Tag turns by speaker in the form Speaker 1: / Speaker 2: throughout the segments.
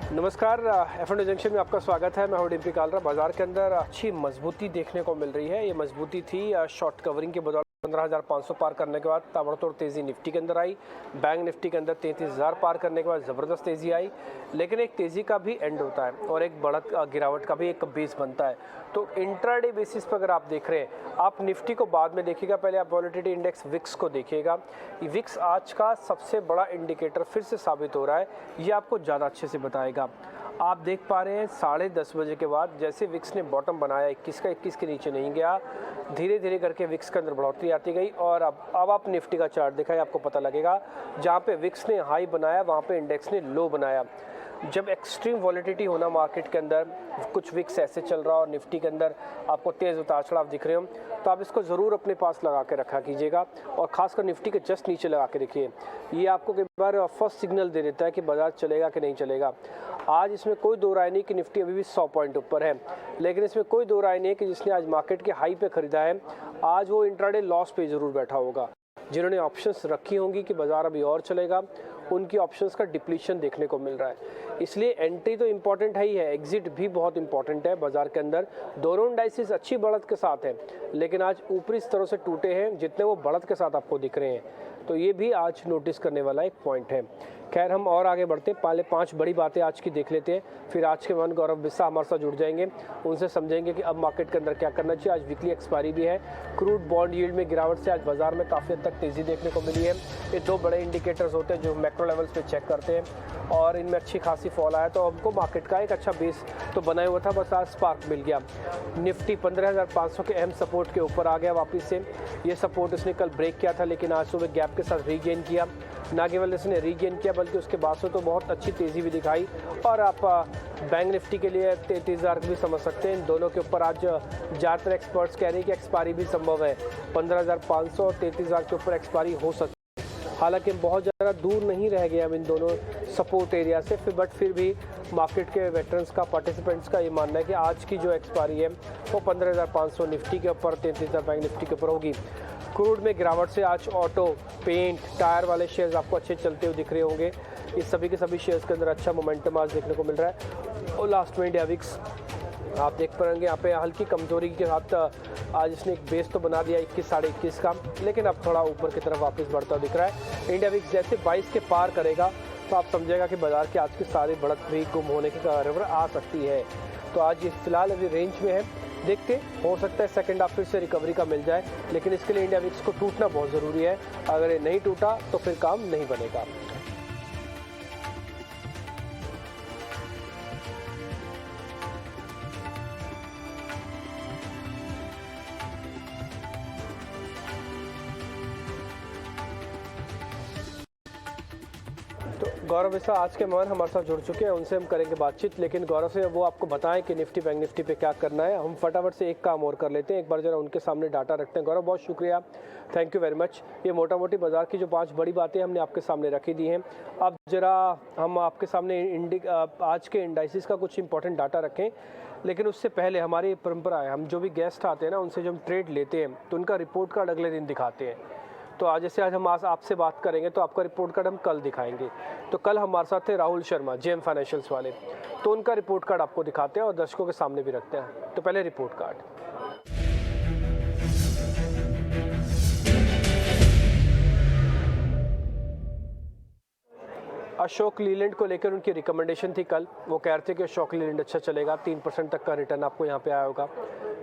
Speaker 1: नमस्कार, F&O junction में आपका स्वागत है। मैं हूं डिम्पी कालरा। बाजार के अंदर अच्छी मजबूती देखने को मिल रही है। ये मजबूती थी शॉर्ट कवरिंग के बदौलत 15,500 पार करने के बाद ताबड़तोड़ तेज़ी निफ्टी के अंदर आई। बैंक निफ्टी के अंदर 33,000 पार करने के बाद ज़बरदस्त तेज़ी आई। लेकिन एक तेज़ी का भी एंड होता है और एक बढ़त गिरावट का भी एक बेस बनता है। तो इंट्राडे बेसिस पर अगर आप देख रहे हैं, आप निफ्टी को बाद में देखिएगा, पहले आप वॉलेटिलिटी इंडेक्स विक्स को देखिएगा। विक्स आज का सबसे बड़ा इंडिकेटर फिर से साबित हो रहा है, ये आपको ज़्यादा अच्छे से बताएगा। आप देख पा रहे हैं 10:30 बजे के बाद जैसे विक्स ने बॉटम बनाया 21 का 21 के नीचे नहीं गया, धीरे धीरे करके विक्स के अंदर बढ़ोतरी आती गई। और अब आप निफ्टी का चार्ट दिखाएं, आपको पता लगेगा जहाँ पे विक्स ने हाई बनाया वहाँ पे इंडेक्स ने लो बनाया। जब एक्सट्रीम वॉलेटिलिटी होना मार्केट के अंदर, कुछ विक्स ऐसे चल रहा और निफ्टी के अंदर आपको तेज़ उतार चढ़ाव दिख रहे हो, तो आप इसको ज़रूर अपने पास लगा के रखा कीजिएगा और ख़ासकर निफ्टी के जस्ट नीचे लगा के रखिए। ये आपको कई बार फर्स्ट सिग्नल दे देता है कि बाजार चलेगा कि नहीं चलेगा। आज इसमें कोई दो राय नहीं कि निफ्टी अभी भी 100 पॉइंट ऊपर है, लेकिन इसमें कोई दो राय नहीं है कि जिसने आज मार्केट के हाई पे खरीदा है आज वो इंट्राडे लॉस पे ज़रूर बैठा होगा। जिन्होंने ऑप्शंस रखी होंगी कि बाजार अभी और चलेगा, उनकी ऑप्शंस का डिप्लीशन देखने को मिल रहा है। इसलिए एंट्री तो इम्पॉर्टेंट है ही है, एग्जिट भी बहुत इंपॉर्टेंट है बाजार के अंदर। दोनों इंडाइसिस अच्छी बढ़त के साथ हैं, लेकिन आज ऊपरी स्तरों से टूटे हैं जितने वो बढ़त के साथ आपको दिख रहे हैं। तो ये भी आज नोटिस करने वाला एक पॉइंट है। खैर, हम और आगे बढ़ते हैं, पहले 5 बड़ी बातें आज की देख लेते हैं, फिर आज के मान गौरव बिस्सा हमारे साथ जुड़ जाएंगे, उनसे समझेंगे कि अब मार्केट के अंदर क्या करना चाहिए। आज वीकली एक्सपायरी भी है। क्रूड बॉन्ड यील्ड में गिरावट से आज बाजार में काफ़ी हद तक तेज़ी देखने को मिली है। ये 2 बड़े इंडिकेटर्स होते हैं जो मैक्रो लेवल्स पे चेक करते हैं और इनमें अच्छी खासी फॉल आया, तो हमको मार्केट का एक अच्छा बेस तो बनाया हुआ था, बस आज स्पार्क मिल गया। निफ्टी 15,500 के अहम सपोर्ट के ऊपर आ गया वापस से। ये सपोर्ट इसने कल ब्रेक किया था, लेकिन आज सुबह गैप के साथ रीगेन किया। ना केवल इसने रीगेन किया बल्कि उसके बाद से तो बहुत अच्छी तेज़ी भी दिखाई। और आप बैंक निफ्टी के लिए 33,000 भी समझ सकते हैं। इन दोनों के ऊपर आज ज़्यादातर एक्सपर्ट्स कह रहे हैं कि एक्सपायरी भी संभव है। 15,500 और 33,000 के ऊपर एक्सपायरी हो सकती है। हालांकि बहुत ज़्यादा दूर नहीं रह गया हम इन दोनों सपोर्ट एरिया से, बट फिर भी मार्केट के वेटरन्स का, पार्टिसिपेंट्स का ये मानना है कि आज की जो एक्सपायरी है वो 15,500 निफ्टी के ऊपर, 33,000 बैंक निफ्टी के ऊपर होगी। क्रूड में गिरावट से आज ऑटो, पेंट, टायर वाले शेयर्स आपको अच्छे चलते हुए दिख रहे होंगे। इस सभी के सभी शेयर्स के अंदर अच्छा मोमेंटम आज देखने को मिल रहा है। और लास्ट में इंडिया विक्स आप देख पाएंगे यहाँ पे हल्की कमजोरी के साथ आज इसने एक बेस तो बना दिया 21, 21.5 का, लेकिन अब थोड़ा ऊपर की तरफ वापस बढ़ता दिख रहा है। इंडिया विक्स जैसे 22 के पार करेगा तो आप समझेगा कि बाजार की आज की सारी बढ़त भी गुम होने की कगार आ सकती है। तो आज ये फिलहाल अभी रेंज में है, देखते हो सकता है सेकंड हाफ फिर से रिकवरी का मिल जाए, लेकिन इसके लिए इंडिया विक्स को टूटना बहुत ज़रूरी है। अगर ये नहीं टूटा तो फिर काम नहीं बनेगा। तो गौरव बिस्सा आज के मान हमारे साथ जुड़ चुके हैं, उनसे हम करेंगे बातचीत, लेकिन गौरव से वो आपको बताएं कि निफ्टी बैंक निफ्टी पे क्या करना है। हम फटाफट से एक काम और कर लेते हैं, एक बार जरा उनके सामने डाटा रखते हैं। गौरव, बहुत शुक्रिया, थैंक यू वेरी मच। ये मोटा मोटी बाजार की जो 5 बड़ी बातें हमने आपके सामने रखी दी हैं। अब जरा हम आपके सामने आज के इंडाइसिस का कुछ इंपॉर्टेंट डाटा रखें, लेकिन उससे पहले हमारी परंपरा है, हम जो भी गेस्ट आते हैं ना उनसे जो हम ट्रेड लेते हैं तो उनका रिपोर्ट कार्ड अगले दिन दिखाते हैं। तो आज जैसे आज हम आपसे बात करेंगे तो आपका रिपोर्ट कार्ड हम कल दिखाएंगे। तो कल हमारे साथ थे राहुल शर्मा, जेएम फाइनेंशियल्स वाले, तो उनका रिपोर्ट कार्ड आपको दिखाते हैं और दर्शकों के सामने भी रखते हैं। तो पहले रिपोर्ट कार्ड। अशोक लीलैंड को लेकर उनकी रिकमेंडेशन थी कल, वो कह रहे थे कि अशोक लीलैंड अच्छा चलेगा, 3% तक का रिटर्न आपको यहाँ पे आया होगा।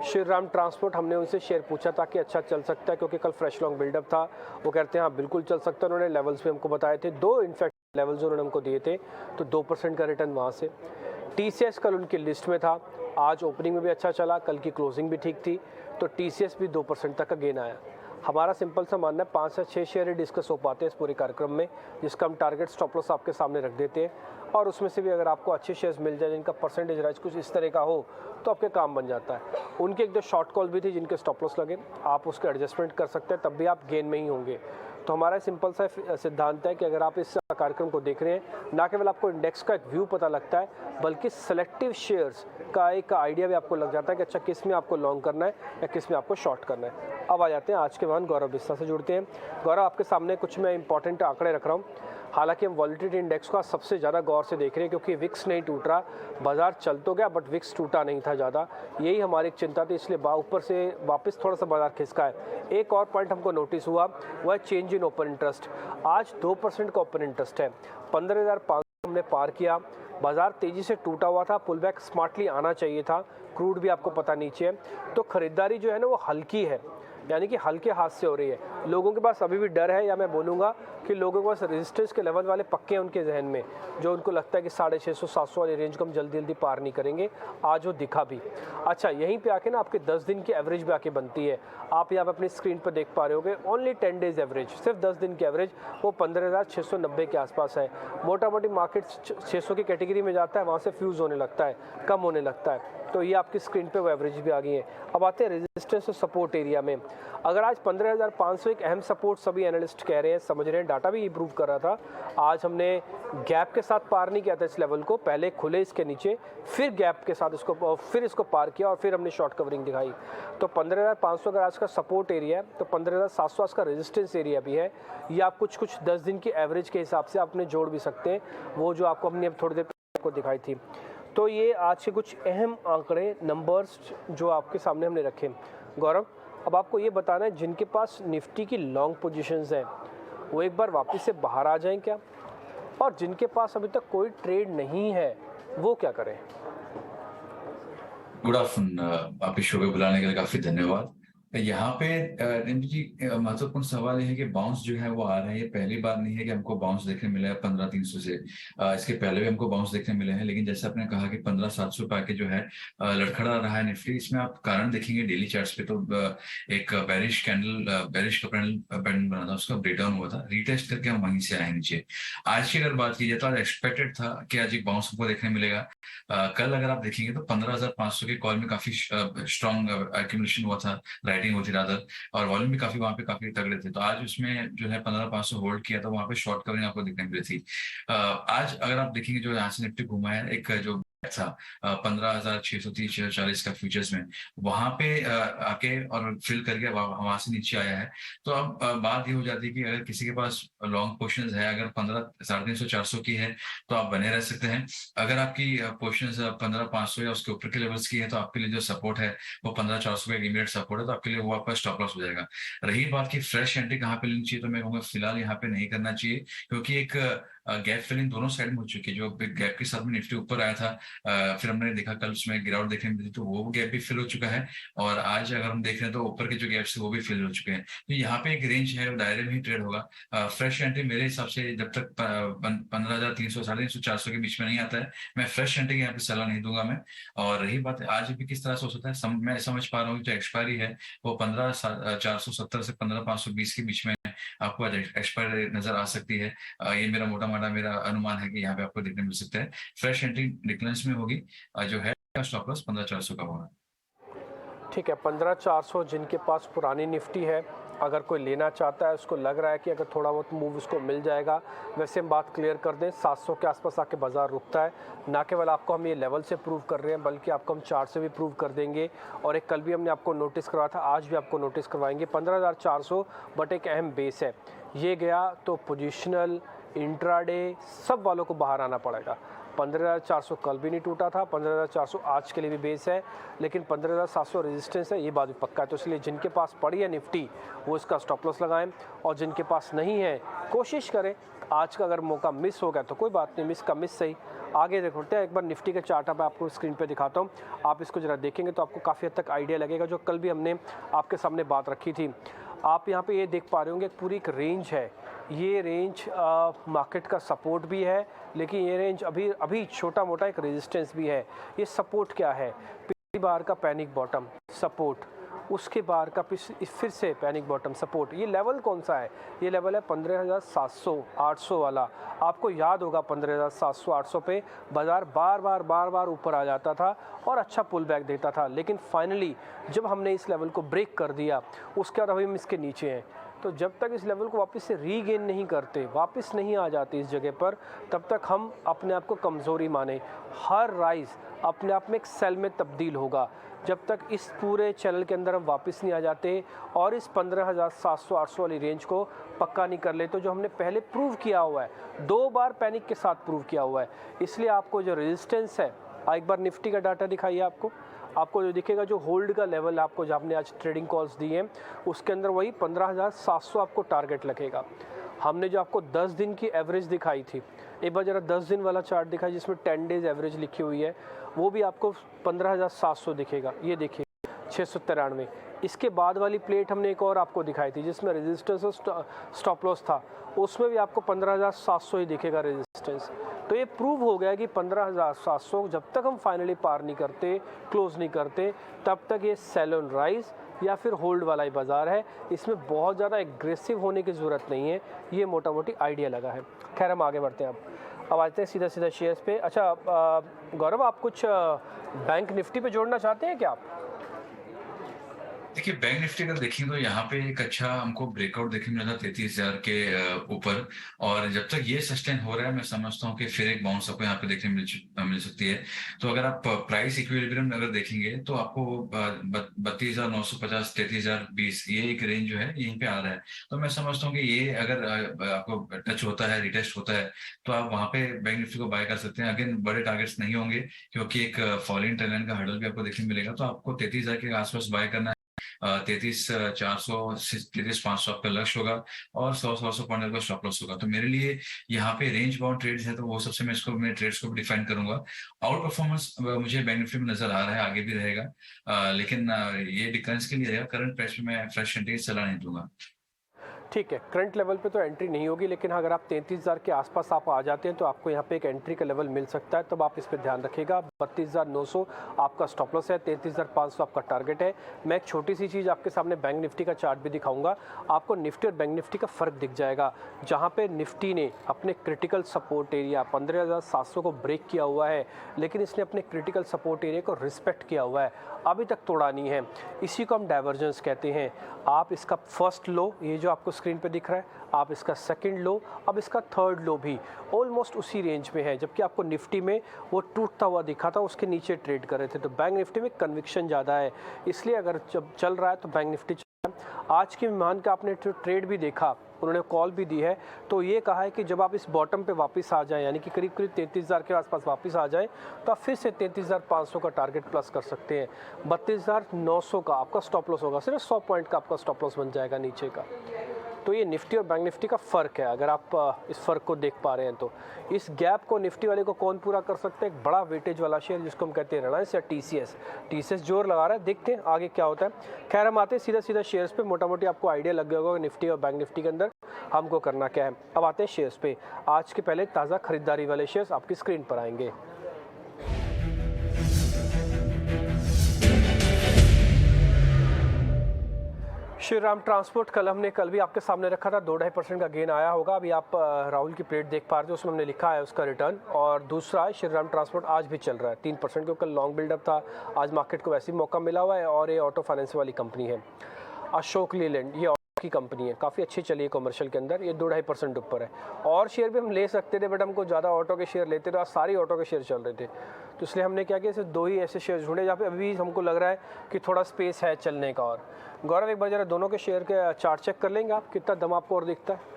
Speaker 1: श्री राम ट्रांसपोर्ट, हमने उनसे शेयर पूछा था कि अच्छा चल सकता है क्योंकि कल फ्रेश लॉन्ग बिल्डअप था, वो कहते हैं हाँ बिल्कुल चल सकता है। उन्होंने लेवल्स भी हमको बताए थे, 2 इनफैक्ट लेवल्स उन्होंने हमको दिए थे, तो 2% का रिटर्न वहाँ से। TCS कल उनकी लिस्ट में था, आज ओपनिंग में भी अच्छा चला, कल की क्लोजिंग भी ठीक थी, तो TCS भी 2% तक का गेन आया। हमारा सिंपल सा मानना है 5 से 6 शेयर ही डिस्कस हो पाते हैं इस पूरे कार्यक्रम में, जिसका हम टारगेट स्टॉप लॉस आपके सामने रख देते हैं, और उसमें से भी अगर आपको अच्छे शेयर्स मिल जाए जिनका परसेंटेज राइज कुछ इस तरह का हो तो आपके काम बन जाता है। उनके एक 2 शॉर्ट कॉल भी थी जिनके स्टॉप लॉस लगे, आप उसके एडजस्टमेंट कर सकते हैं, तब भी आप गेन में ही होंगे। तो हमारा सिंपल सा सिद्धांत है कि अगर आप इस कार्यक्रम को देख रहे हैं, ना केवल आपको इंडेक्स का एक व्यू पता लगता है बल्कि सेलेक्टिव शेयर्स का एक आइडिया भी आपको लग जाता है कि अच्छा किस में आपको लॉन्ग करना है या किस में आपको शॉर्ट करना है। अब आ जाते हैं आज के मान गौरव बिस्सा से जुड़ते हैं। गौरव, आपके सामने कुछ मैं इंपॉर्टेंट आंकड़े रख रहा हूँ। हालांकि हम वॉलेटिलिटी इंडेक्स को सबसे ज़्यादा गौर से देख रहे हैं क्योंकि विक्स नहीं टूट रहा, बाजार चल तो गया बट विक्स टूटा नहीं था ज़्यादा, यही हमारी एक चिंता थी, इसलिए ऊपर से वापस थोड़ा सा बाजार खिसका है। एक और पॉइंट हमको नोटिस हुआ वह है चेंज इन ओपन इंटरेस्ट। आज 2% का ओपन इंटरेस्ट है, 15,500 हमने पार किया, बाजार तेज़ी से टूटा हुआ था, पुल बैक स्मार्टली आना चाहिए था, क्रूड भी आपको पता नीचे है, तो ख़रीदारी जो है ना वो हल्की है, यानी कि हल्के हाथ से हो रही है। लोगों के पास अभी भी डर है, या मैं बोलूँगा कि लोगों के पास रेजिस्टेंस के लेवल वाले पक्के हैं उनके जहन में, जो उनको लगता है कि 650-700 वाली रेंज को हम जल्दी जल्दी पार नहीं करेंगे। आज वो दिखा भी। अच्छा, यहीं पे आके ना आपके 10 दिन की एवरेज भी आके बनती है। आप यहाँ पे अपनी स्क्रीन पर देख पा रहे होगे, ओनली 10 डेज एवरेज, सिर्फ 10 दिन की एवरेज वो 15,690 के आसपास है। मोटा मोटी मार्केट 600 की कैटेगरी में जाता है, वहाँ से फ्यूज़ होने लगता है, कम होने लगता है। तो ये आपकी स्क्रीन पे वो एवरेज भी आ गई है। अब आते हैं रेजिस्टेंस और सपोर्ट एरिया में। अगर आज 15,500 एक अहम सपोर्ट सभी एनालिस्ट कह रहे हैं, समझ रहे हैं, डाटा भी इम्प्रूव कर रहा था। आज हमने गैप के साथ पार नहीं किया था इस लेवल को, पहले खुले इसके नीचे, फिर गैप के साथ इसको पार किया और फिर हमने शॉर्ट कवरिंग दिखाई। तो 15,500 अगर आज का सपोर्ट एरिया है तो 15,700 आज का रेजिस्टेंस एरिया भी है। ये आप कुछ 10 दिन की एवरेज के हिसाब से आपने जोड़ भी सकते हैं, वो जो आपको हमने थोड़ी देर आपको दिखाई थी। तो ये आज के कुछ अहम आंकड़े, नंबर्स जो आपके सामने हमने रखे। गौरव, अब आपको ये बताना है जिनके पास निफ्टी की लॉन्ग पोजीशंस हैं वो एक बार वापस से बाहर आ जाएं क्या, और जिनके पास अभी तक कोई ट्रेड नहीं है वो क्या करें?
Speaker 2: गुड आफ्टरनून, आप इस शो पे बुलाने के लिए काफी धन्यवाद। यहाँ पे रिंपी जी, महत्वपूर्ण सवाल ये है कि बाउंस जो है वो आ रहा है। ये पहली बार नहीं है कि हमको बाउंस देखने मिला है 15,300 से, इसके पहले भी हमको बाउंस देखने मिले हैं। लेकिन जैसे आपने कहा कि 15,700 पे आके जो है लड़खड़ा रहा है निफ्टी, इसमें आप कारण देखेंगे डेली चार्ट्स पे तो एक बेरिश पैटर्न बना था, उसका ब्रेकडाउन हुआ था, रिटेस्ट करके हम वहीं से आए नीचे। आज की अगर बात की जाए तो आज एक्सपेक्टेड था कि आज एक बाउंस हमको देखने मिलेगा। कल अगर आप देखेंगे तो 15,500 के कॉल में काफी स्ट्रॉन्ग एक्यूमुलेशन हुआ था, राइटिंग होती रादर, और वॉल्यूम भी काफी वहां पे काफी तगड़े थे। तो आज उसमें जो है 15,500 होल्ड किया था, वहां पे शॉर्ट कवरिंग आपको देखने मिली थी। आज अगर आप देखेंगे जो यहाँ से निफ्टी घुमा है, एक जो था 15,630-640 का फ्यूचर्स में, वहां पे आके और फिल करके वहां से नीचे आया है। तो अब बात ये हो जाती है कि अगर किसी के पास लॉन्ग पोर्शंस है, अगर 15,350-400 की है तो आप बने रह सकते हैं। अगर आपकी पोर्शंस 15,500 या उसके ऊपर के लेवल्स की है तो आपके लिए जो सपोर्ट है वो 15,400 का इमीडिएट सपोर्ट है, तो आपके लिए वो आपका स्टॉप लॉस हो जाएगा। रही बात की फ्रेश एंट्री कहाँ पे लेनी चाहिए, तो मैं कहूँगा फिलहाल यहाँ पे नहीं करना चाहिए, क्योंकि एक गैप फिलिंग दोनों साइड में हो चुकी है। जो गैप के साथ में निफ्टी ऊपर आया था, फिर हमने देखा कल उसमें गिरावट देखने मिली, तो वो गैप भी फिल हो चुका है, और आज अगर हम देख रहे हैं तो ऊपर के जो गैप्स है वो भी फिल हो चुके हैं। तो यहाँ पे एक रेंज है, दायरे में ही ट्रेड होगा। फ्रेश एंट्री मेरे हिसाब से जब तक 15,300, 350, 400 के बीच में नहीं आता है, मैं फ्रेश एंट्री यहाँ पे सलाह नहीं दूंगा मैं। और रही बात आज भी किस तरह से हो सकता है, मैं समझ पा रहा हूँ जो एक्सपायरी है वो 15,470 से 15,520 के बीच में आपको एक्सपायरी नजर आ सकती है। ये मेरा मेरा अनुमान है कि यहाँ पे आपको देखने मिल सकता है। फ्रेश एंट्री डिक्लेरेंस में होगी, जो है स्टॉप लॉस 15,400 का होगा।
Speaker 1: ठीक है, 15,400 जिनके पास पुरानी निफ्टी है, अगर कोई लेना चाहता है, उसको लग रहा है कि अगर थोड़ा बहुत मूव उसको मिल जाएगा। वैसे हम बात क्लियर कर दें, 700 के आसपास आके बाजार रुकता है। ना केवल आपको हम ये लेवल से प्रूव कर रहे हैं, बल्कि आपको हम चार्ट से भी प्रूव कर देंगे। और एक कल भी हमने आपको नोटिस करवाया था, आज भी आपको नोटिस करवाएंगे। 15,400 बट एक अहम बेस है, ये गया तो पोजिशनल, इंट्राडे सब वालों को बाहर आना पड़ेगा। 15,400 कल भी नहीं टूटा था, 15,400 आज के लिए भी बेस है, लेकिन 15,700 रेजिस्टेंस है, ये बात भी पक्का है। तो इसलिए जिनके पास पड़ी है निफ्टी वो इसका स्टॉप लॉस लगाएं, और जिनके पास नहीं है कोशिश करें। आज का अगर मौका मिस हो गया तो कोई बात नहीं, मिस का मिस सही, आगे देखते हैं। एक बार निफ्टी के चार्ट मैं आपको स्क्रीन पे दिखाता हूँ, आप इसको ज़रा देखेंगे तो आपको काफ़ी हद तक आइडिया लगेगा, जो कल भी हमने आपके सामने बात रखी थी। आप यहाँ पे ये देख पा रहे होंगे, पूरी एक रेंज है, ये रेंज मार्केट का सपोर्ट भी है, लेकिन ये रेंज अभी छोटा मोटा एक रेजिस्टेंस भी है। ये सपोर्ट क्या है, पिछली बार का पैनिक बॉटम सपोर्ट, उसके बार का फिर से पैनिक बॉटम सपोर्ट। ये लेवल कौन सा है, ये लेवल है 15,700 800 वाला। आपको याद होगा 15,700 800 पे बाजार बार बार ऊपर आ जाता था और अच्छा पुल बैक देता था, लेकिन फाइनली जब हमने इस लेवल को ब्रेक कर दिया उसके बाद अभी हम इसके नीचे हैं। तो जब तक इस लेवल को वापस से रीगेन नहीं करते, वापस नहीं आ जाते इस जगह पर, तब तक हम अपने आप को कमज़ोरी माने। हर राइज़ अपने आप में एक सेल में तब्दील होगा। जब तक इस पूरे चैनल के अंदर हम वापस नहीं आ जाते और इस 15,700-800 वाली रेंज को पक्का नहीं कर ले, तो जो हमने पहले प्रूव किया हुआ है, 2 बार पैनिक के साथ प्रूव किया हुआ है। इसलिए आपको जो रेजिस्टेंस है, एक बार निफ्टी का डाटा दिखाइए आपको जो दिखेगा, जो होल्ड का लेवल आपको, जो आपने आज ट्रेडिंग कॉल्स दिए हैं, उसके अंदर वही 15,700 आपको टारगेट लगेगा। हमने जो आपको 10 दिन की एवरेज दिखाई थी, एक बार जरा 10 दिन वाला चार्ट दिखाई जिसमें 10 डेज एवरेज लिखी हुई है, वो भी आपको 15,700 दिखेगा। ये देखिए 693। इसके बाद वाली प्लेट हमने एक और आपको दिखाई थी जिसमें रेजिस्टेंस और स्टॉप लॉस था, उसमें भी आपको 15,700 ही दिखेगा रेजिस्टेंस। तो ये प्रूव हो गया कि 15,700 जब तक हम फाइनली पार नहीं करते, क्लोज नहीं करते, तब तक ये सेल ऑन राइज या फिर होल्ड वाला ही बाज़ार है। इसमें बहुत ज़्यादा एग्रेसिव होने की ज़रूरत नहीं है, ये मोटा मोटी आइडिया लगा है। खैर हम आगे बढ़ते हैं। अब आते हैं सीधा शेयर्स पे। अच्छा गौरव, आप कुछ बैंक निफ्टी पे जोड़ना चाहते हैं क्या आप?
Speaker 2: देखिए, बैंक निफ्टी अगर देखें तो यहाँ पे एक अच्छा हमको ब्रेकआउट देखने मिला था 33,000 के ऊपर, और जब तक ये सस्टेन हो रहा है मैं समझता हूँ कि फिर एक बाउंस आपको यहाँ पे देखने मिल सकती है। तो अगर आप प्राइस इक्विलिब्रियम अगर देखेंगे तो आपको 32,950, 33,020 ये एक रेंज जो है यहीं पे आ रहा है। तो मैं समझता हूँ कि ये अगर आपको टच होता है, रिटेस्ट होता है, तो आप वहाँ पे बैंक निफ्टी को बाय कर सकते हैं। अगेन बड़े टारगेट्स नहीं होंगे क्योंकि एक फॉलिंग ट्रेंड लाइन का हर्डल भी आपको देखने मिलेगा, तो आपको 33,000 के आसपास बाय करना है। 33,400, 33,500 आपका लक्ष्य होगा और 100 पॉइंट का स्टॉप लॉस होगा। तो मेरे लिए यहाँ पे रेंज बाउंड ट्रेड्स है, तो वो सबसे मैं इसको मेरे ट्रेड्स को डिफाइन करूंगा। आउट परफॉर्मेंस मुझे बैंक निफ्टी में नजर आ रहा है, आगे भी रहेगा, लेकिन ये डिफरेंस के लिए रहेगा। करंट प्राइस में मैं फ्रेश एंट्री सलाह नहीं दूंगा।
Speaker 1: ठीक है, करंट लेवल पे तो एंट्री नहीं होगी, लेकिन अगर आप 33,000 के आसपास आप आ जाते हैं तो आपको यहाँ पे एक एंट्री का लेवल मिल सकता है, तब आप इस पर ध्यान रखिएगा। 32,900 आपका स्टॉप लॉस है, 33,500 आपका टारगेट है। मैं एक छोटी सी चीज़ आपके सामने बैंक निफ्टी का चार्ट भी दिखाऊंगा, आपको निफ्टी और बैंक निफ्टी का फ़र्क दिख जाएगा। जहाँ पे निफ्टी ने अपने क्रिटिकल सपोर्ट एरिया 15,700 को ब्रेक किया हुआ है, लेकिन इसने अपने क्रिटिकल सपोर्ट एरिया को रिस्पेक्ट किया हुआ है, अभी तक तोड़ा नहीं है। इसी को हम डाइवर्जेंस कहते हैं। आप इसका फर्स्ट लो, ये जो आपको स्क्रीन पे दिख रहा है, आप इसका सेकंड लो, अब इसका थर्ड लो भी ऑलमोस्ट उसी रेंज में है, जबकि आपको निफ्टी में वो टूटता हुआ दिखा था, उसके नीचे ट्रेड कर रहे थे। तो बैंक निफ्टी में कन्विक्शन ज़्यादा है, इसलिए अगर जब चल रहा है तो बैंक निफ्टी आज की मेहमान का आपने ट्रेड भी देखा, उन्होंने कॉल भी दी है, तो ये कहा है कि जब आप इस बॉटम पे वापस आ जाएं, यानी कि करीब 33,000 के आसपास वापस आ जाएं, तो आप फिर से 33,500 का टारगेट प्लस कर सकते हैं। 32,900 का आपका स्टॉप लॉस होगा, सिर्फ 100 पॉइंट का आपका स्टॉप लॉस बन जाएगा नीचे का। तो ये निफ्टी और बैंक निफ्टी का फ़र्क है, अगर आप इस फ़र्क को देख पा रहे हैं तो। इस गैप को निफ्टी वाले को कौन पूरा कर सकते हैं? एक बड़ा वेटेज वाला शेयर जिसको हम कहते हैं रिलायंस या टीसीएस जोर लगा रहा है, देखते हैं आगे क्या होता है। खैर हम आते हैं सीधा शेयर्स पे। मोटा मोटी आपको आइडिया लग गया होगा निफ्टी और बैंक निफ्टी के अंदर हमको करना क्या है। अब आते हैं शेयर्स पे। आज के पहले ताज़ा खरीदारी वाले शेयर्स आपकी स्क्रीन पर आएंगे। श्री राम ट्रांसपोर्ट कल भी आपके सामने रखा था, 2-2.5% का गेन आया होगा। अभी आप राहुल की प्लेट देख पा रहे हो, उसमें हमने लिखा है उसका रिटर्न। और दूसरा श्री राम ट्रांसपोर्ट आज भी चल रहा है 3%, क्योंकि लॉन्ग बिल्डअप था, आज मार्केट को वैसे ही मौका मिला हुआ है। और ये ऑटो फाइनेंस वाली कंपनी है अशोक लीलैंड, ये की कंपनी है, काफ़ी अच्छी चली है कमर्शियल के अंदर, ये 2-2.5% ऊपर है। और शेयर भी हम ले सकते थे, बट हमको ज़्यादा ऑटो के शेयर लेते थे, आज सारी ऑटो के शेयर चल रहे थे, तो इसलिए हमने क्या किया, सिर्फ 2 ही ऐसे शेयर ढूंढे जहाँ पे अभी हमको लग रहा है कि थोड़ा स्पेस है चलने का। और गौरव एक बार जरा दोनों के शेयर के चार्ट चेक कर लेंगे आप, कितना दम आपको और दिखता है?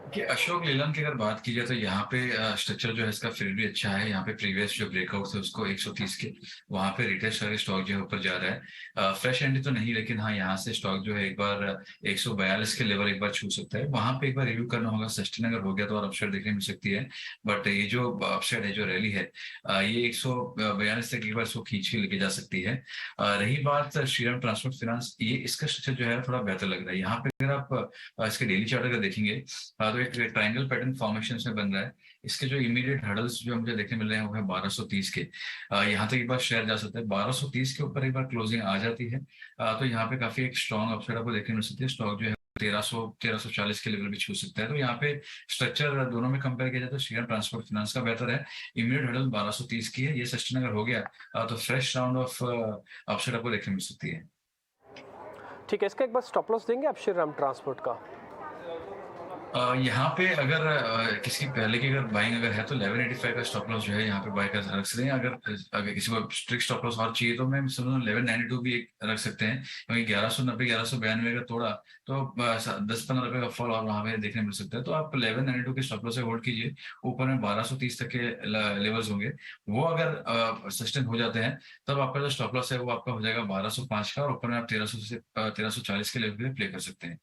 Speaker 2: कि अशोक लीलैंड की अगर बात की जाए तो यहाँ पे स्ट्रक्चर जो है इसका फिर भी अच्छा है। यहाँ पे प्रीवियस जो ब्रेकआउट थे उसको 130 के वहां पे रिटेस्ट करके स्टॉक जो है ऊपर जा रहा है। फ्रेश एंट्री तो नहीं, लेकिन हाँ यहाँ से स्टॉक जो है एक बार 142 के लेवल एक बार छू सकता है, वहां पे एक बार रिव्यू करना होगा। सस्टेन अगर हो गया तो और अपसाइड देखने मिल सकती है, बट ये जो अपसाइड है, जो रैली है, ये 142 तक एक बार इसको खींच के लेके जा सकती है। रही बात श्रीराम ट्रांसपोर्ट फाइनेंस, ये इसका स्ट्रक्चर जो है थोड़ा बेहतर लग रहा है। यहाँ पे अगर आप इसके डेली चार्ट अगर देखेंगे तो एक ट्रायंगल पैटर्न फॉर्मेशन में बन रहा है। इसके जो इमीडिएट हर्डल्स जो मुझे देखने मिल रहे हैं वो है 1230 के। यहाँ तक एक बार शेयर जा सकता है, 1230 के ऊपर एक बार क्लोजिंग आ जाती है तो यहाँ पे काफी एक स्ट्रॉन्ग अपसाइड आपको देखने मिल सकती है। स्टॉक जो है 1340 के लेवल भी छू सकता है। तो यहाँ पे स्ट्रक्चर दोनों में कंपेयर किया जाए तो श्रीराम ट्रांसपोर्ट फाइनेंस का बेहतर है। इमीडिएट हर्डल 1230 की है, ये सस्टेन अगर हो गया तो फ्रेश राउंड ऑफ अपसाइड आपको देखने मिल सकती है।
Speaker 1: ठीक है, इसका एक बार स्टॉप लॉस देंगे आप श्रीराम ट्रांसपोर्ट का?
Speaker 2: यहाँ पे अगर किसी पहले की अगर बाइंग अगर है तो 1185 का स्टॉप लॉस जो है यहाँ पे बाय कर रख सकते हैं। अगर अगर किसी को स्ट्रिक्ट स्टॉप लॉस और चाहिए तो मैं समझूँ 1192 भी एक रख सकते हैं, क्योंकि 1190 1192 का तोड़ा तो 10-15 रुपए का फॉल और वहां पे देखने मिल सकता है। तो आप 1192 के स्टॉप लॉस से होल्ड कीजिए। ऊपर में 1230 तक के लेवल्स होंगे, वो अगर सस्टेन हो जाते हैं तब आपका जो स्टॉप लॉस है वो आपका हो जाएगा 1205 का, और ऊपर में आप 1300 से 1340 के लेवल पे प्ले कर सकते हैं।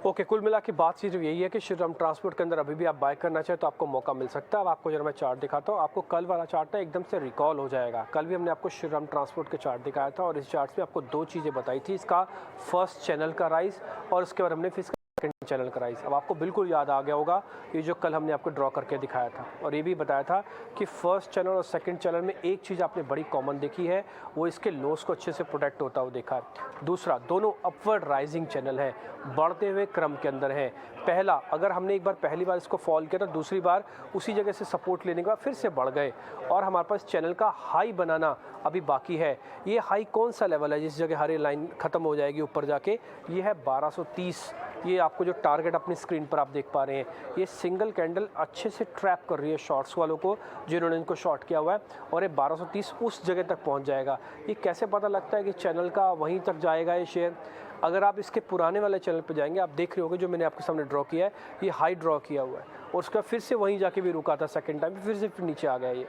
Speaker 1: ओके, कुल मिला के बात सिर्फ यही है कि श्रीराम ट्रांसपोर्ट के अंदर अभी भी आप बाय करना चाहें तो आपको मौका मिल सकता है। अब आपको जरा मैं चार्ट दिखाता हूँ, आपको कल वाला चार्ट है एकदम से रिकॉल हो जाएगा। कल भी हमने आपको श्रीराम ट्रांसपोर्ट के चार्ट दिखाया था और इस चार्ट में आपको दो चीज़ें बताई थी, इसका फर्स्ट चैनल का राइज और उसके बाद हमने फिर सेकंड चैनल का राइज। अब आपको बिल्कुल याद आ गया होगा ये जो कल हमने आपको ड्रॉ करके दिखाया था, और ये भी बताया था कि फर्स्ट चैनल और सेकंड चैनल में एक चीज़ आपने बड़ी कॉमन देखी है, वो इसके लोस को अच्छे से प्रोटेक्ट होता हुआ देखा है। दूसरा, दोनों अपवर्ड राइजिंग चैनल है, बढ़ते हुए क्रम के अंदर है। पहला, अगर हमने एक बार पहली बार इसको फॉल किया था, दूसरी बार उसी जगह से सपोर्ट लेने के बाद फिर से बढ़ गए, और हमारे पास चैनल का हाई बनाना अभी बाकी है। ये हाई कौन सा लेवल है जिस जगह हरी लाइन खत्म हो जाएगी ऊपर जाके, ये है 1230। ये आपको जो टारगेट अपनी स्क्रीन पर आप देख पा रहे हैं, ये सिंगल कैंडल अच्छे से ट्रैप कर रही है शॉर्ट्स वालों को जिन्होंने इनको शॉर्ट किया हुआ है, और ये 1230 उस जगह तक पहुंच जाएगा। ये कैसे पता लगता है कि चैनल का वहीं तक जाएगा ये शेयर? अगर आप इसके पुराने वाले चैनल पर जाएंगे, आप देख रहे होंगे जो मैंने आपके सामने ड्रॉ किया है, ये हाई ड्रॉ किया हुआ है और उसका फिर से वहीं जाके भी रुका था सेकेंड टाइम, फिर से नीचे आ गया ये।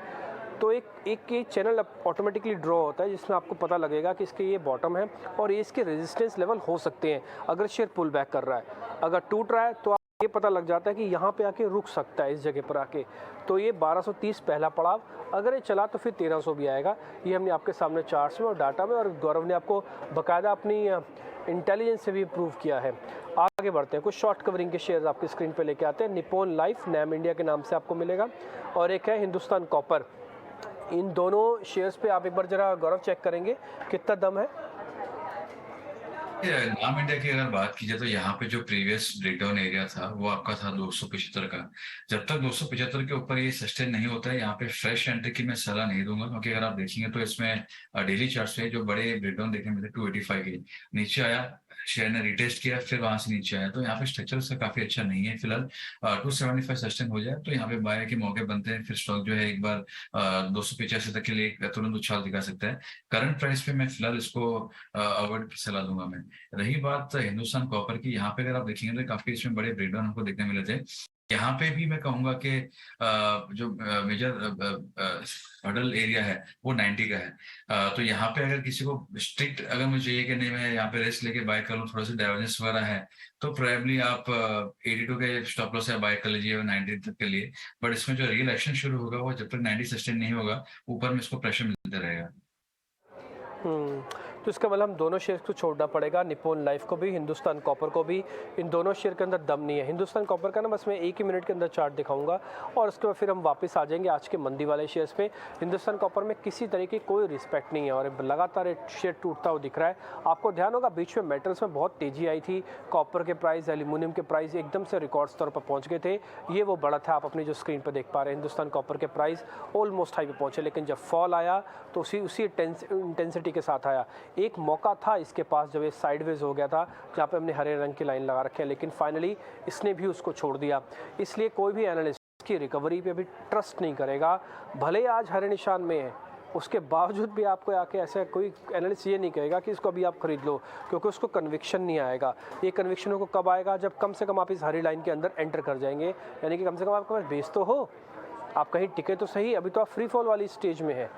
Speaker 1: तो एक ये चैनल ऑटोमेटिकली ड्रॉ होता है जिसमें आपको पता लगेगा कि इसके ये बॉटम है और ये इसके रेजिस्टेंस लेवल हो सकते हैं अगर शेयर पुल बैक कर रहा है। अगर टूट रहा है तो ये पता लग जाता है कि यहाँ पे आके रुक सकता है इस जगह पर आके। तो ये 1230 पहला पड़ाव, अगर ये चला तो फिर 1300 भी आएगा। ये हमने आपके सामने चार्ट्स में और डाटा में, और गौरव ने आपको बाकायदा अपनी इंटेलिजेंस से भी प्रूव किया है। आगे बढ़ते हैं, कुछ शॉर्ट कवरिंग के शेयर्स आपकी स्क्रीन पर लेके आते हैं। निप्पॉन लाइफ नैम इंडिया के नाम से आपको मिलेगा, और एक है हिंदुस्तान कॉपर। इन दोनों शेयर्स पे आप एक बार जरा गौरव चेक करेंगे कितना दम है।
Speaker 2: नाम इंडिया की अगर बात की जाए तो यहाँ पे जो प्रीवियस ब्रेकडाउन एरिया था वो आपका था 275 का। जब तक 275 के ऊपर ये सस्टेन नहीं होता है, यहाँ पे फ्रेश एंट्री की मैं सलाह नहीं दूंगा, क्योंकि अगर आप देखेंगे तो इसमें डेली चार्ट्स में जो बड़े ब्रेकडाउन देखने मिलते 285 के नीचे आया, शेयर ने रिटेस्ट किया, फिर वहां से नीचे आया, तो यहाँ पे स्ट्रक्चर उसका काफी अच्छा नहीं है। फिलहाल 275 सस्टेन हो जाए तो यहाँ पे बाय के मौके बनते हैं, फिर स्टॉक जो है एक बार 285 तक के लिए तुरंत उछाल दिखा सकता है। करंट प्राइस पे मैं फिलहाल इसको अवॉइड की सलाह दूंगा मैं। रही बात हिंदुस्तान कॉपर की, यहाँ पे अगर आप देखेंगे तो काफी इसमें बड़े ब्रेकडाउन हमको देखने मिले थे। यहाँ पे भी मैं कहूंगा कि जो मेजर हर्डल एरिया है वो 90 का है। तो यहाँ पे अगर किसी को स्ट्रिक्ट अगर मुझे चाहिए कि नहीं मैं यहाँ पे रिस्क लेके बाय कर लूँ, थोड़ा सा डाइवर्जेंस वगैरह है, तो प्रोबेबली आप 82 के स्टॉप लॉस है बाय कर लीजिए 90 तक के लिए। बट इसमें जो रियल एक्शन शुरू होगा वो जब तक 90 सस्टेन नहीं होगा, ऊपर में इसको प्रेशर मिलता रहेगा।
Speaker 1: तो इसका मतलब हम दोनों शेयर को छोड़ना पड़ेगा, निप्पॉन लाइफ को भी, हिंदुस्तान कॉपर को भी। इन दोनों शेयर के अंदर दम नहीं है। हिंदुस्तान कॉपर का ना बस मैं एक ही मिनट के अंदर चार्ट दिखाऊंगा और उसके बाद फिर हम वापस आ जाएंगे आज के मंदी वाले शेयर्स पे। हिंदुस्तान कॉपर में किसी तरीके की कोई रिस्पेक्ट नहीं है और लगातार शेयर टूटता हुआ दिख रहा है। आपको ध्यान होगा बीच में मेटल्स में बहुत तेजी आई थी, कॉपर के प्राइस, एल्यूमिनियम के प्राइस एकदम से रिकॉर्ड स्तर पर पहुँच गए थे। ये वो बढ़त है, आप अपनी जो स्क्रीन पर देख पा रहे हैं। हिंदुस्तान कॉपर के प्राइस ऑलमोस्ट हाई पे पहुँचे, लेकिन जब फॉल आया तो उसी इंटेंसिटी के साथ आया। एक मौका था इसके पास जब ये साइडवेज हो गया था, जहाँ पे हमने हरे रंग की लाइन लगा रखी है, लेकिन फाइनली इसने भी उसको छोड़ दिया। इसलिए कोई भी एनालिस्ट की रिकवरी पे अभी ट्रस्ट नहीं करेगा, भले ही आज हरे निशान में है, उसके बावजूद भी आपको आके ऐसा कोई एनालिस्ट ये नहीं कहेगा कि इसको अभी आप खरीद लो, क्योंकि उसको कन्विक्शन नहीं आएगा। ये कन्विक्शन को कब आएगा? जब कम से कम आप इस हरी लाइन के अंदर एंटर कर जाएंगे, यानी कि कम से कम आपके पास बेस तो हो, आप कहीं टिके तो सही। अभी तो आप फ्री फॉल वाली स्टेज में है,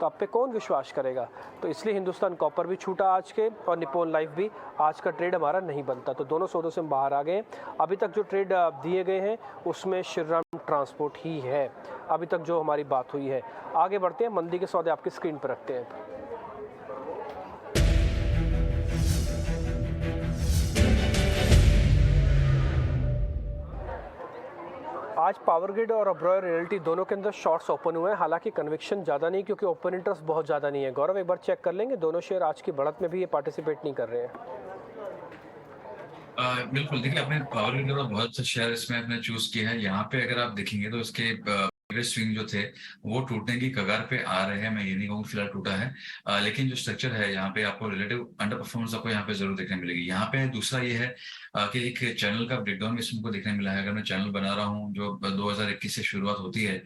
Speaker 1: तो आप पे कौन विश्वास करेगा? तो इसलिए हिंदुस्तान कॉपर भी छूटा आज के, और निप्पॉन लाइफ भी। आज का ट्रेड हमारा नहीं बनता, तो दोनों सौदों से हम बाहर आ गए। अभी तक जो ट्रेड दिए गए हैं उसमें श्रीराम ट्रांसपोर्ट ही है अभी तक जो हमारी बात हुई है। आगे बढ़ते हैं, मंदी के सौदे आपकी स्क्रीन पर रखते हैं। आज पावर ग्रिड और अब्रॉय रियल्टी दोनों के अंदर शॉर्ट्स ओपन हुए हैं, हालांकि कन्विक्शन ज़्यादा नहीं, क्योंकि ओपन इंटरेस्ट बहुत ज़्यादा नहीं है। गौरव एक बार चेक कर लेंगे, दोनों शेयर आज की बढ़त में भी ये पार्टिसिपेट नहीं कर रहे हैं।
Speaker 2: बिल्कुल, देखिए आपने पावर ग्रिड और बहुत से शेयर इसमें आपने चूज किया है। यहाँ पे अगर आप देखेंगे तो इसके प्रीवियस स्विंग जो थे वो टूटने की कगार पे आ रहे हैं। मैं ये नहीं कहूँगा फिलहाल टूटा है, लेकिन जो स्ट्रक्चर है यहाँ पे आपको रिलेटिव अंडर परफॉर्मेंस आपको यहाँ पे जरूर देखने मिलेगी। यहाँ पे दूसरा ये है कि एक चैनल का ब्रेकडाउन इसमें को देखने मिला है। अगर मैं चैनल बना रहा हूँ जो 2021 से शुरुआत होती है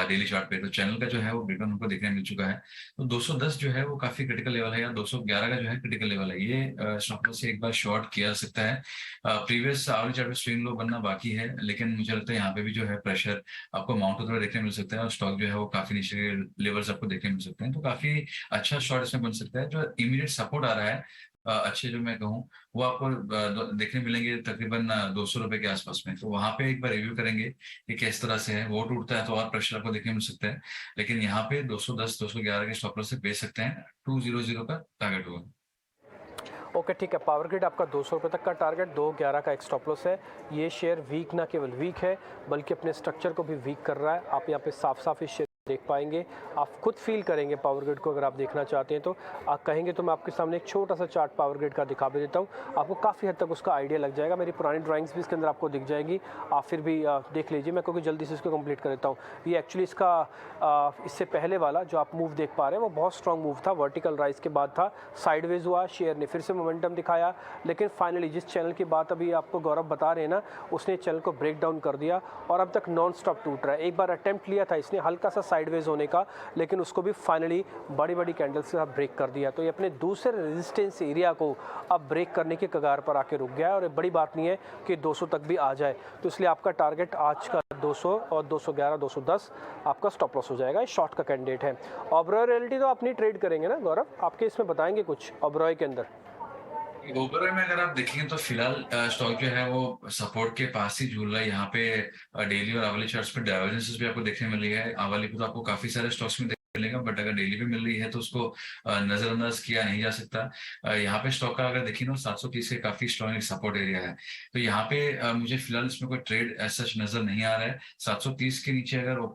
Speaker 2: डेली चार्ट पे, तो चैनल का जो है वो ब्रेकडाउन हमको देखने मिल चुका है। तो 210 जो है वो काफी क्रिटिकल लेवल है, या 211 का जो है क्रिटिकल लेवल है। ये स्टॉप लॉस से एक बार शॉर्ट किया जा सकता है। प्रीवियस आवरेज चार्ट पे स्विंग लो बनना बाकी है, लेकिन मुझे लगता है यहाँ पे भी जो है प्रेशर आपको माउंट होता हुआ देखने मिल सकता है, और स्टॉक जो है वो काफी नीचे के लेवल्स आपको देखने मिल सकते हैं। तो काफी अच्छा शॉर्ट इसमें बन सकता है। जो इमीडिएट सपोर्ट आ रहा है अच्छे जो मैं कहूँ वो आपको देखने मिलेंगे तकरीबन 200 रुपए के आसपास में। तो वहां पे एक बार रिव्यू करेंगे कि किस तरह से है। वो टूटता है तो और प्रेशर आपको देखने मिल सकता है, लेकिन यहाँ पे 210 211 के स्टॉप लॉस से बेच सकते हैं। 200 का टारगेट होगा।
Speaker 1: ओके ठीक है, पावर ग्रिड आपका 200 रुपये तक का टारगेट, 211 का एक स्टॉप लॉस है। ये शेयर वीक ना केवल वीक है बल्कि अपने स्ट्रक्चर को भी वीक कर रहा है। आप यहाँ पे साफ साफ इस शेयर देख पाएंगे, आप खुद फील करेंगे पावर ग्रिड को। अगर आप देखना चाहते हैं तो आप कहेंगे तो मैं आपके सामने एक छोटा सा चार्ट पावर ग्रिड का दिखा भी देता हूँ, आपको काफ़ी हद तक उसका आइडिया लग जाएगा। मेरी पुरानी ड्राइंग्स भी इसके अंदर आपको दिख जाएगी, आप फिर भी देख लीजिए। मैं क्योंकि जल्दी से इसको कंप्लीट कर देता हूँ। ये एक्चुअली इसका इससे पहले वाला जो आप मूव देख पा रहे हैं वो बहुत स्ट्रॉन्ग मूव था, वर्टिकल राइज के बाद था, साइडवेज हुआ, शेयर ने फिर से मोमेंटम दिखाया, लेकिन फाइनली जिस चैनल की बात अभी आपको गौरव बता रहे हैं ना, उसने चैनल को ब्रेक डाउन कर दिया और अब तक नॉन स्टॉप टूट रहा है। एक बार अटेम्प्ट लिया था इसने हल्का सा साइडवेज होने का, लेकिन उसको भी फाइनली बड़ी बड़ी कैंडल्स के साथ ब्रेक कर दिया। तो ये अपने दूसरे रेजिस्टेंस एरिया को अब ब्रेक करने के कगार पर आके रुक गया है, और ये बड़ी बात नहीं है कि 200 तक भी आ जाए। तो इसलिए आपका टारगेट आज का 200 और 211 210 आपका स्टॉप लॉस हो जाएगा। ये शॉर्ट का कैंडिडेट है। ओबरॉय रियल्टी तो आप नहीं ट्रेड करेंगे ना गौरव, आपके इसमें बताएंगे कुछ ओबरॉय के अंदर?
Speaker 2: ओबरॉय में अगर आप देखेंगे तो फिलहाल स्टॉक जो है वो सपोर्ट के पास ही झूल रहा है। यहाँ पे डेली और आवली चार्ट्स पे डाइवर्जेंसेस भी आपको देखने मिल रही है। आवली पे तो आपको काफी सारे स्टॉक्स में मिलेगा, बट अगर डेली पे मिल रही है तो उसको नजरअंदाज किया नहीं जा सकता। यहाँ पे स्टॉक का अगर देखिए ना 730 के काफी स्ट्रॉन्ग सपोर्ट एरिया है। तो यहाँ पे मुझे फिलहाल इसमें कोई ट्रेड ऐसा नजर नहीं आ रहा है। 730 के नीचे अगर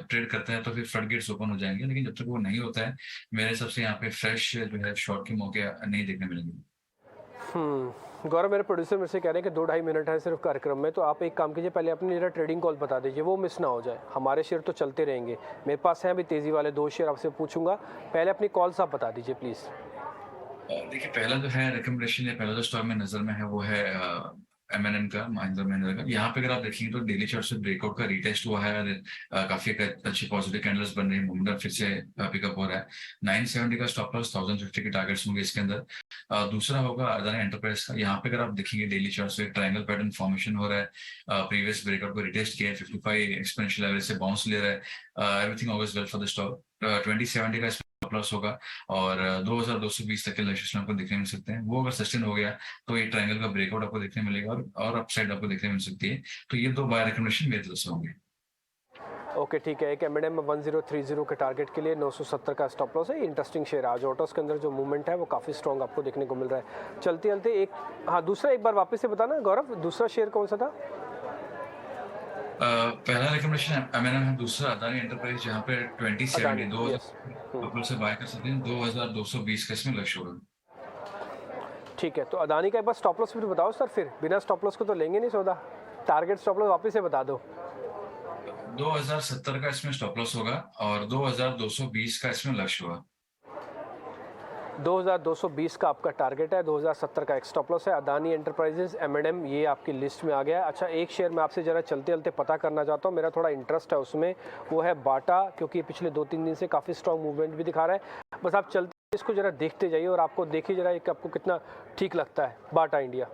Speaker 2: ट्रेड करते हैं तो फिर फ्लड गेट्स ओपन हो जाएंगे, लेकिन जब तक वो नहीं होता है मेरे हिसाब से यहाँ पे फ्रेश जो है शॉर्ट के मौके नहीं देखने मिलेंगे।
Speaker 1: गौरव, मेरे प्रोड्यूसर मेरे से कह रहे हैं कि 2-2.5 मिनट है सिर्फ कार्यक्रम में, तो आप एक काम कीजिए, पहले अपनी जरा ट्रेडिंग कॉल बता दीजिए, वो मिस ना हो जाए। हमारे शेयर तो चलते रहेंगे, मेरे पास हैं अभी तेज़ी वाले 2 शेयर, आपसे पूछूंगा। पहले अपनी कॉल्स आप बता दीजिए प्लीज़।
Speaker 2: देखिए पहला जो है रिकमेंडेशन या पहला जो स्टॉक में नजर में है वो है M&M का, महिंद्रा महिंद्रा का। यहाँ पे अगर आप देखेंगे तो डेली चार्ट से ब्रेकआउट का रीटेस्ट हुआ है और काफी अच्छी पॉजिटिव कैंडल्स बन रही है, मोमेंटम फिर से पिकअप हो रहा है। 970 का स्टॉप लॉस, 1050 के टारगेट्स होंगे इसके अंदर। दूसरा होगा अदानी एंटरप्राइज का। यहाँ पे अगर आप देखेंगे डेली चार्ट से ट्रायंगल पैटर्न फॉर्मेशन हो रहा है, प्रीवियस ब्रेकआउट को रिटेस्ट किया है, 55 एक्सपोनेंशियल एवरेज से बाउंस ले रहा है। Everything always well for the stock. 2070 का प्लस होगा और 2220 तक के लक्ष्य आपको देखने मिल सकते हैं। वो अगर सस्टेन हो गया तो ये ट्रायंगल का ब्रेकआउट आपको देखने मिलेगा और अपसाइड आपको देखने मिल सकती है। तो ये 2 बाय रिकमेंडेशन मेरे तरफ से होंगे।
Speaker 1: ओके ठीक है, एक M&M 1030 के टारगेट के लिए 970 का स्टॉप लॉस है। इंटरेस्टिंग शेयर, आज ऑटोस के अंदर जो मूवमेंट है वो काफ़ी स्ट्रॉन्ग आपको देखने को मिल रहा है। चलते चलते एक दूसरा एक बार वापस से बताना गौरव, दूसरा शेयर कौन सा था?
Speaker 2: पहला रिकमेंडेशन M&M है, दूसरा अदानी एंटरप्राइज जहाँ पे 2070 2000 से बाय कर सकते हैं। 2220 का इसमें लक्ष्य होगा।
Speaker 1: ठीक है, तो अदानी का एक बार स्टॉप लॉस भी तो बताओ सर, फिर बिना स्टॉप लॉस को तो लेंगे नहीं सौदा। टारगेट स्टॉप लॉस वापस से बता दो।
Speaker 2: 2070 का इसमें स्टॉप लॉस होगा और 2220 का इसमें लक्ष्य होगा।
Speaker 1: 2220 का आपका टारगेट है, 2070 का एक स्टॉप लॉस है। अदानी एंटरप्राइजेज M&M ये आपकी लिस्ट में आ गया। अच्छा, एक शेयर मैं आपसे जरा चलते चलते पता करना चाहता हूँ, मेरा थोड़ा इंटरेस्ट है उसमें, वो है बाटा, क्योंकि पिछले 2-3 दिन से काफ़ी स्ट्रॉन्ग मूवमेंट भी दिखा रहा है। बस आप चलते इसको जरा देखते जाइए और आपको देखिए जरा एक आपको कितना ठीक लगता है बाटा इंडिया।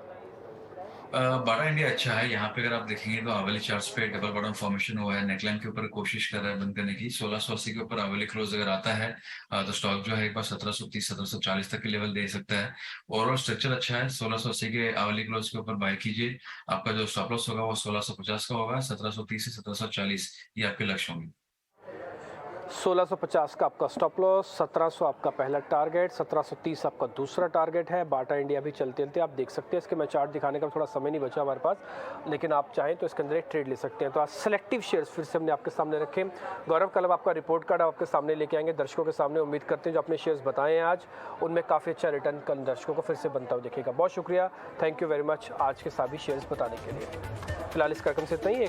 Speaker 2: बाटा इंडिया अच्छा है। यहाँ पे अगर आप देखेंगे तो आवली चार्ट्स पे डबल बॉटम फॉर्मेशन हुआ है, नेकलाइन के ऊपर कोशिश कर रहा है बंद करने की। 1680 के ऊपर आवली क्लोज अगर आता है तो स्टॉक जो है एक बार 1730 1740 तक के लेवल दे सकता है। ओवरऑल स्ट्रक्चर अच्छा है। 1680 के आवली क्लोज के ऊपर बाय कीजिए। आपका जो स्टॉप लॉस होगा वो 1650 का होगा। 1730 से 1740 ये आपके लक्ष्य होंगे।
Speaker 1: 1650 का आपका स्टॉप लॉस, 1700 आपका पहला टारगेट, 1730 आपका दूसरा टारगेट है। बाटा इंडिया भी चलते चलते आप देख सकते हैं। इसके मैं चार्ट दिखाने का थोड़ा समय नहीं बचा हमारे पास, लेकिन आप चाहें तो इसके अंदर एक ट्रेड ले सकते हैं। तो आज सेलेक्टिव शेयर्स फिर से हमने आपके सामने रखे। गौरव, कल आपका रिपोर्ट कार्ड आपके सामने लेके आएंगे दर्शकों के सामने। उम्मीद करते हैं जो अपने शेयर्स बताए हैं आज उनमें काफ़ी अच्छा रिटर्न कल दर्शकों को फिर से बनता हुआ दिखेगा। बहुत शुक्रिया, थैंक यू वेरी मच आज के सभी शेयर्स बताने के लिए। फिलहाल इस कार्यक्रम से इतना ही।